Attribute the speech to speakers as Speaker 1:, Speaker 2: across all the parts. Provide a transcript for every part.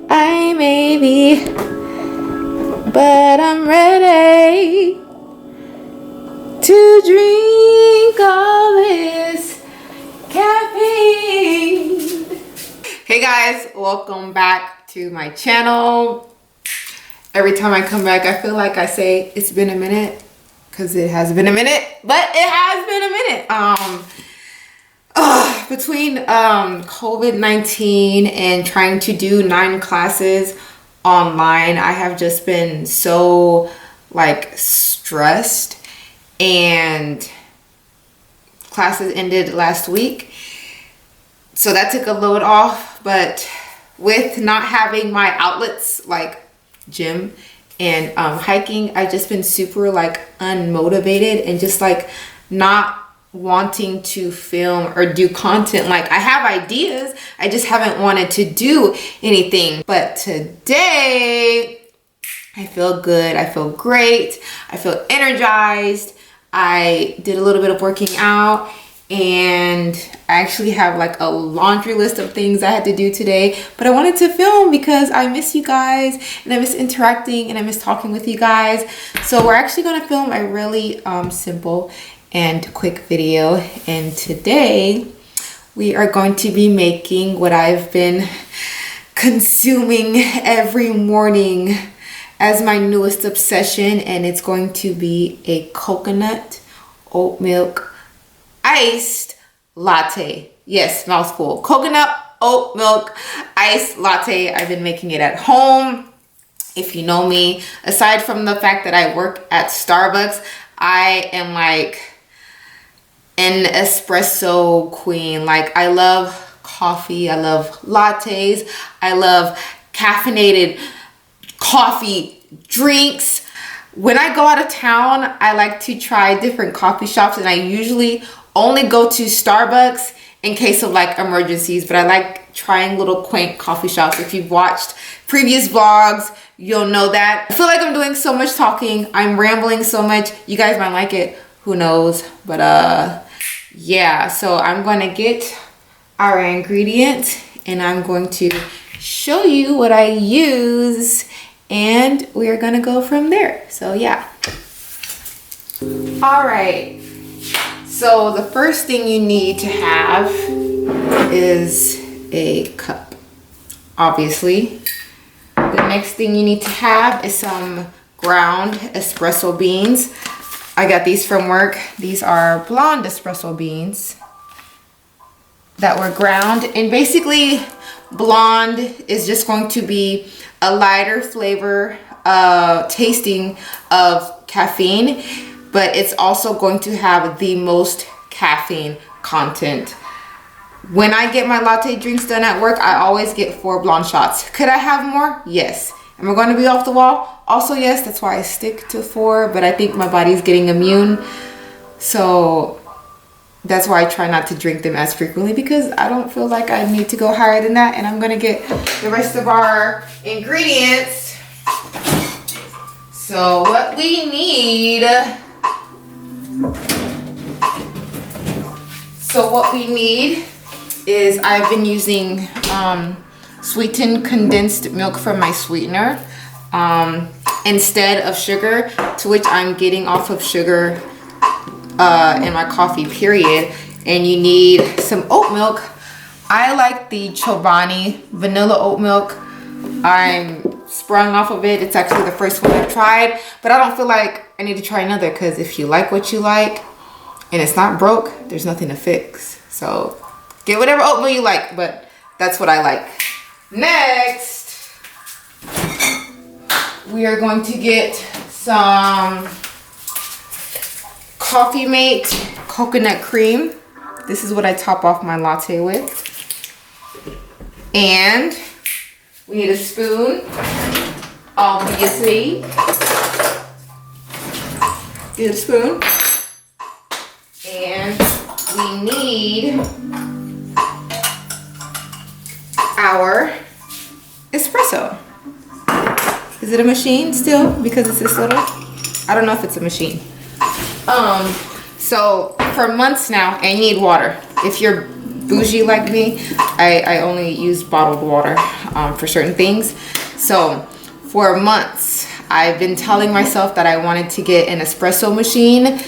Speaker 1: I may be, but I'm ready to drink all this caffeine. Hey guys, welcome back to my channel. Every time I come back, I feel like I say it's been a minute, because it has been a minute, but it has been a minute. Between COVID-19 and trying to do 9 classes online, I have just been so like stressed, and classes ended last week, so that took a load off. But with not having my outlets like gym and hiking, I've just been super like unmotivated and just like not wanting to film or do content. Like, I have ideas, I just haven't wanted to do anything. But today I feel good, I feel great, I feel energized. I did a little bit of working out, and I actually have like a laundry list of things I had to do today, but I wanted to film because I miss you guys, and I miss interacting, and I miss talking with you guys. So we're actually going to film a really simple and quick video, and today we are going to be making what I've been consuming every morning as my newest obsession, and it's going to be a coconut oat milk iced latte. Yes, mouthful. Coconut oat milk iced latte. I've been making it at home. If you know me, aside from the fact that I work at Starbucks, I am like an espresso queen. Like, I love coffee, I love lattes, I love caffeinated coffee drinks. When I go out of town, I like to try different coffee shops, and I usually only go to Starbucks in case of like emergencies, but I like trying little quaint coffee shops. If you've watched previous vlogs, you'll know that. I feel like I'm doing so much talking, I'm rambling so much. You guys might like it, who knows? But yeah, so I'm going to get our ingredients, and I'm going to show you what I use, and we're gonna go from there. So yeah. All right, so the first thing you need to have is a cup, obviously. The next thing you need to have is some ground espresso beans. I got these from work. These are blonde espresso beans that were ground, and basically blonde is just going to be a lighter flavor tasting of caffeine, but it's also going to have the most caffeine content. When I get my latte drinks done at work, I always get 4 blonde shots. Could I have more? Yes. Am I going to be off the wall? Also yes, that's why I stick to 4, but I think my body's getting immune, so that's why I try not to drink them as frequently, because I don't feel like I need to go higher than that. And I'm gonna get the rest of our ingredients. So what we need, is I've been using sweetened condensed milk from my sweetener instead of sugar, to which I'm getting off of sugar in my coffee, period. And you need some oat milk. I like the Chobani vanilla oat milk. I'm sprung off of it. It's actually the first one I've tried, but I don't feel like I need to try another, because if you like what you like and it's not broke, there's nothing to fix. So get whatever oatmeal you like, but that's what I like. Next, we are going to get some Coffee Mate coconut cream. This is what I top off my latte with. And we need a spoon, obviously. Get a spoon. And we need our espresso. Is it a machine still? Because it's this little? I don't know if it's a machine. So for months now, I need water. If you're bougie like me, I only use bottled water for certain things. So for months, I've been telling myself that I wanted to get an espresso machine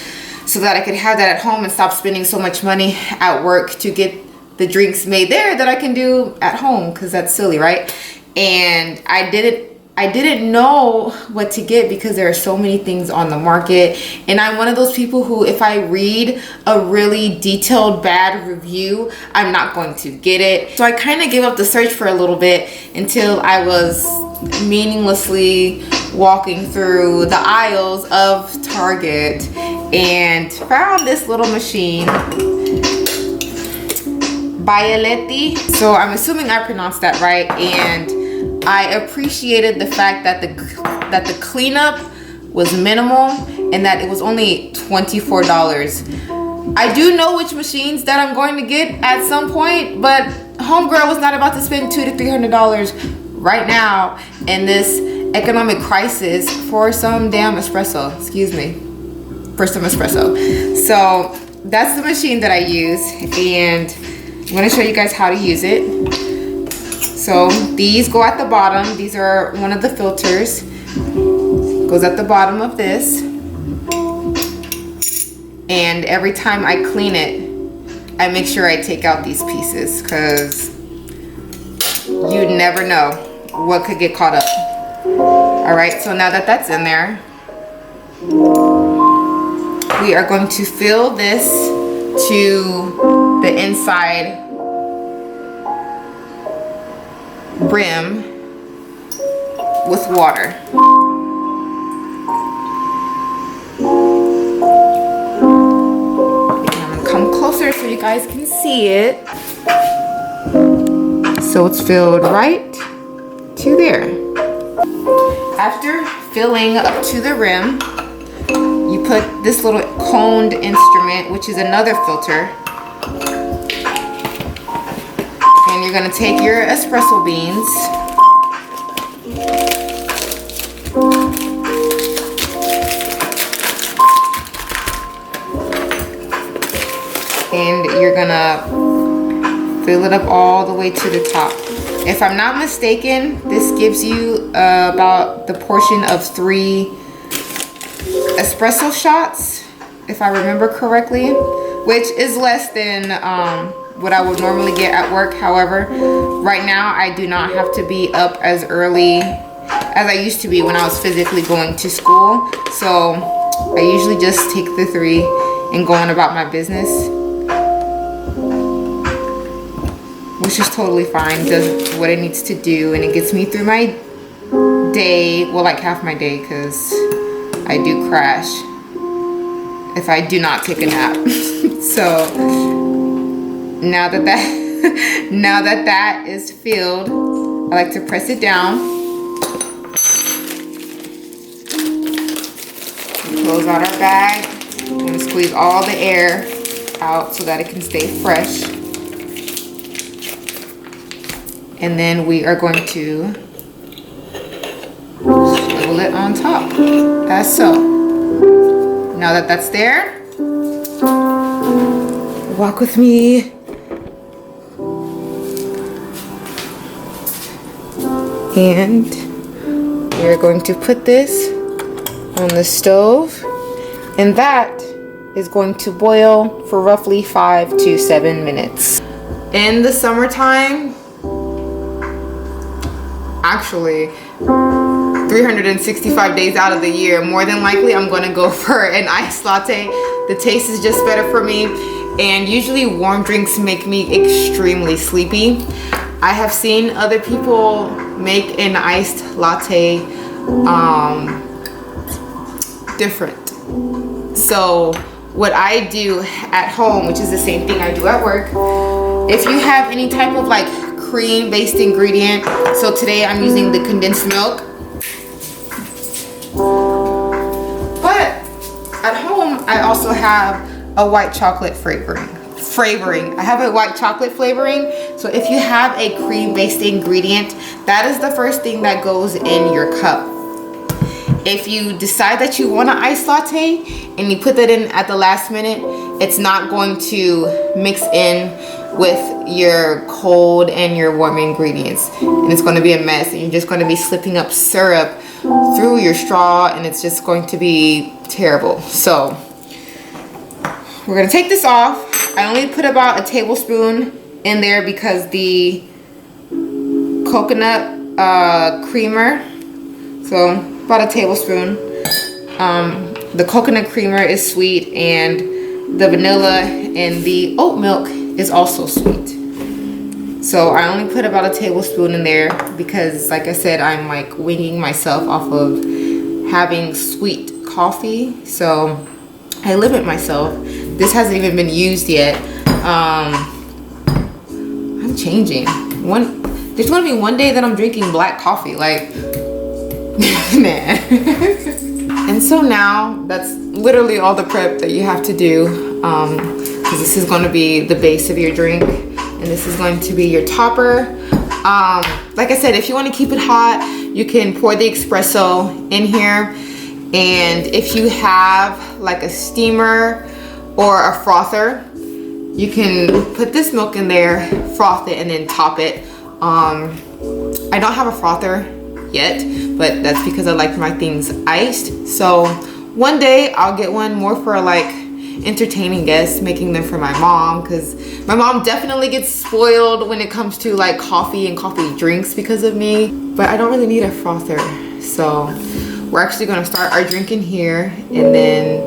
Speaker 1: so that I could have that at home and stop spending so much money at work to get the drinks made there that I can do at home, because that's silly, right? And I didn't know what to get because there are so many things on the market, and I'm one of those people who, if I read a really detailed bad review, I'm not going to get it. So I kind of gave up the search for a little bit until I was meaninglessly walking through the aisles of Target and found this little machine by Latte. So I'm assuming I pronounced that right, and I appreciated the fact that the cleanup was minimal and that it was only $24. I do know which machines that I'm going to get at some point, but homegirl was not about to spend $200 to $300 right now in this economic crisis for some damn espresso. Excuse me, for some espresso. So that's the machine that I use, and I'm going to show you guys how to use it. So these go at the bottom. These are one of the filters. Goes at the bottom of this. And every time I clean it, I make sure I take out these pieces, because you never know what could get caught up. All right, so now that that's in there, we are going to fill this to the inside rim with water. I'm gonna come closer so you guys can see it. So it's filled right to there. After filling up to the rim, you put this little coned instrument, which is another filter, and you're gonna take your espresso beans and you're gonna fill it up all the way to the top. If I'm not mistaken, this gives you about the portion of 3 espresso shots, if I remember correctly, which is less than what I would normally get at work. However, right now I do not have to be up as early as I used to be when I was physically going to school. So I usually just take the 3 and go on about my business, which is totally fine. Does what it needs to do, and it gets me through my day, well, like half my day, because I do crash if I do not take a nap. So now that that is filled, I like to press it down, close out our bag, and squeeze all the air out so that it can stay fresh. And then we are going to swivel it on top, as so. Now that that's there, walk with me. And we're going to put this on the stove, and that is going to boil for roughly 5 to 7 minutes. In the summertime, actually 365 days out of the year, more than likely I'm going to go for an iced latte. The taste is just better for me, and usually warm drinks make me extremely sleepy. I have seen other people make an iced latte different. So what I do at home, which is the same thing I do at work, if you have any type of like cream based ingredient, so today I'm using the condensed milk, but at home I also have a white chocolate flavoring. I have a white chocolate flavoring. So if you have a cream based ingredient, that is the first thing that goes in your cup. If you decide that you want an iced latte and you put that in at the last minute, it's not going to mix in with your cold and your warm ingredients, and it's going to be a mess, and you're just going to be slipping up syrup through your straw, and it's just going to be terrible. So we're going to take this off. I only put about a tablespoon in there because the coconut creamer, so about a tablespoon. The coconut creamer is sweet, and the vanilla and the oat milk is also sweet. So I only put about a tablespoon in there because, like I said, I'm like winging myself off of having sweet coffee. So I limit myself. This hasn't even been used yet. I'm changing. There's gonna be one day that I'm drinking black coffee, like, nah. And so now that's literally all the prep that you have to do, because this is going to be the base of your drink, and this is going to be your topper. Like I said, if you want to keep it hot, you can pour the espresso in here, and if you have like a steamer or a frother, you can put this milk in there, froth it, and then top it. I don't have a frother yet, but that's because I like my things iced. So one day I'll get one more for like entertaining guests, making them for my mom, because my mom definitely gets spoiled when it comes to like coffee and coffee drinks because of me, but I don't really need a frother. So we're actually going to start our drink in here, and then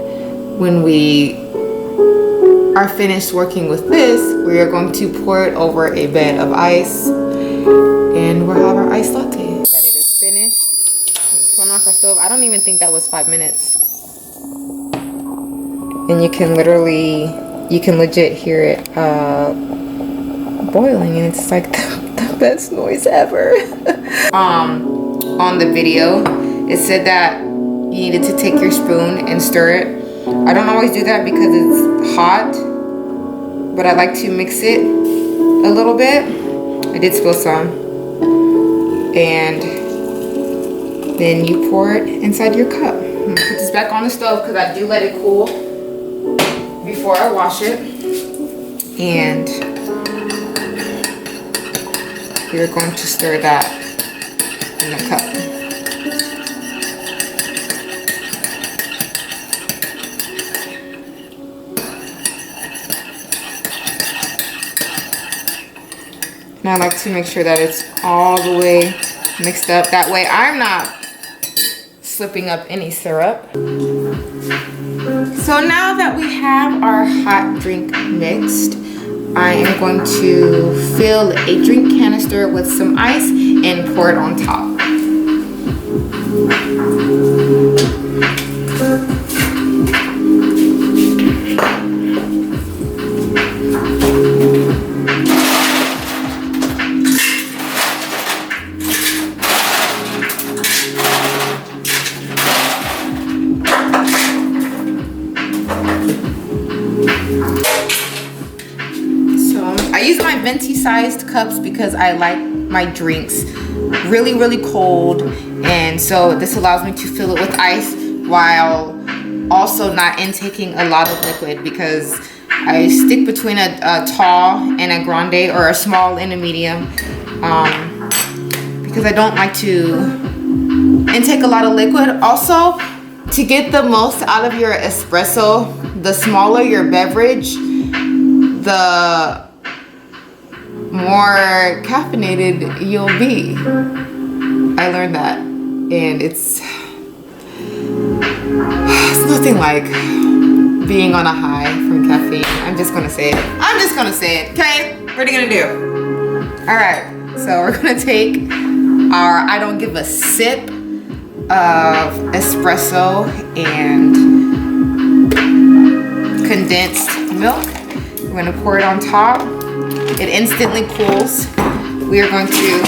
Speaker 1: when we are finished working with this, we are going to pour it over a bed of ice, and we'll have our iced latte. That it is finished. Let's turn off our stove. I don't even think that was 5 minutes. And you can legit hear it boiling, and it's like the best noise ever. On the video, it said that you needed to take your spoon and stir it. I don't always do that because it's hot, but I like to mix it a little bit. I did spill some. And then you pour it inside your cup. I'm gonna put this back on the stove because I do let it cool before I wash it. And we're going to stir that in the cup. And I like to make sure that it's all the way mixed up. That way I'm not slipping up any syrup. So now that we have our hot drink mixed, I am going to fill a drink canister with some ice and pour it on top. Venti sized cups because I like my drinks really cold, and so this allows me to fill it with ice while also not intaking a lot of liquid, because I stick between a tall and a grande, or a small and a medium, because I don't like to intake a lot of liquid. Also, to get the most out of your espresso, the smaller your beverage, the more caffeinated you'll be. I learned that, and it's nothing like being on a high from caffeine. I'm just gonna say it. Okay, what are you gonna do? All right, so we're gonna take our I don't give a sip of espresso and condensed milk. We're gonna pour it on top. It instantly cools. We are going to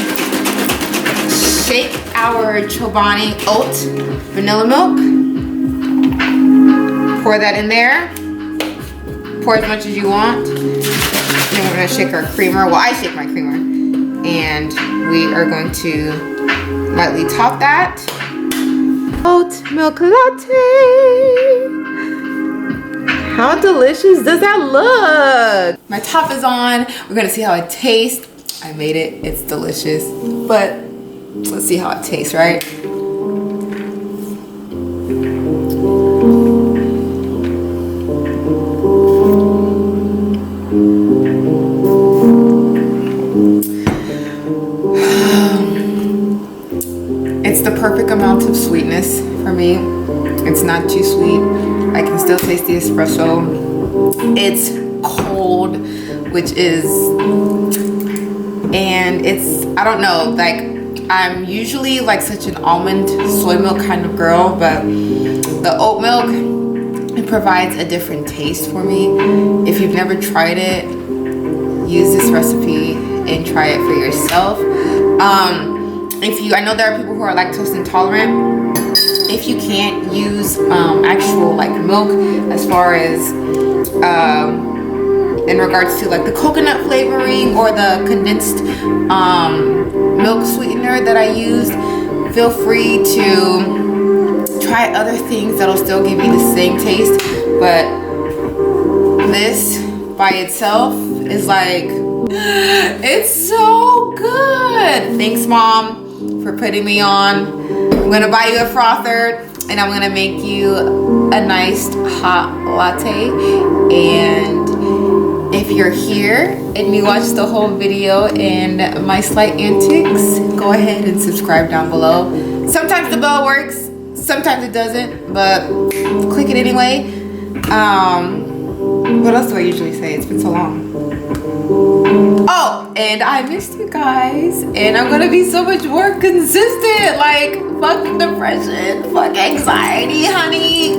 Speaker 1: shake our Chobani oat vanilla milk. Pour that in there. Pour as much as you want. Then we're going to shake our creamer. Well, I shake my creamer. And we are going to lightly top that. Oat milk latte. How delicious does that look? My top is on. We're gonna see how it tastes. I made it, it's delicious. But let's see how it tastes, right? It's the perfect amount of sweetness for me. It's not too sweet. I can still taste the espresso. It's cold, which is, and it's, I don't know, like I'm usually like such an almond soy milk kind of girl, but the oat milk, it provides a different taste for me. If you've never tried it, use this recipe and try it for yourself. I know there are people who are lactose intolerant. If you can't use actual like milk, as far as in regards to like the coconut flavoring or the condensed milk sweetener that I used, feel free to try other things that'll still give you the same taste. But this by itself is like, it's so good. Thanks, Mom, for putting me on. I'm gonna buy you a frother and I'm gonna make you a nice hot latte. And if you're here and you watched the whole video and my slight antics, go ahead and subscribe down below. Sometimes the bell works, sometimes it doesn't, but click it anyway. What else do I usually say? It's been so long. Oh, and I missed you guys, and I'm gonna be so much more consistent. Like, fuck depression, fuck anxiety, honey.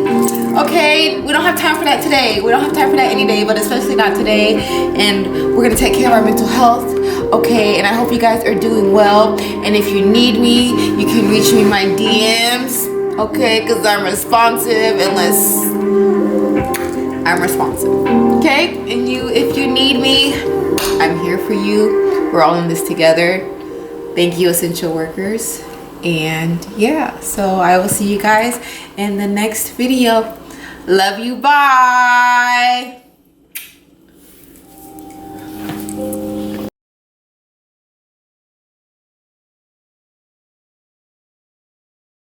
Speaker 1: Okay, we don't have time for that today. We don't have time for that any day, but especially not today. And we're gonna take care of our mental health. Okay, and I hope you guys are doing well. And if you need me, you can reach me in my DMs. Okay, because I'm responsive unless I'm responsive. Okay, and if you need me, I'm here for you. We're all in this together. Thank you, essential workers. And yeah, so I will see you guys in the next video. Love you, bye.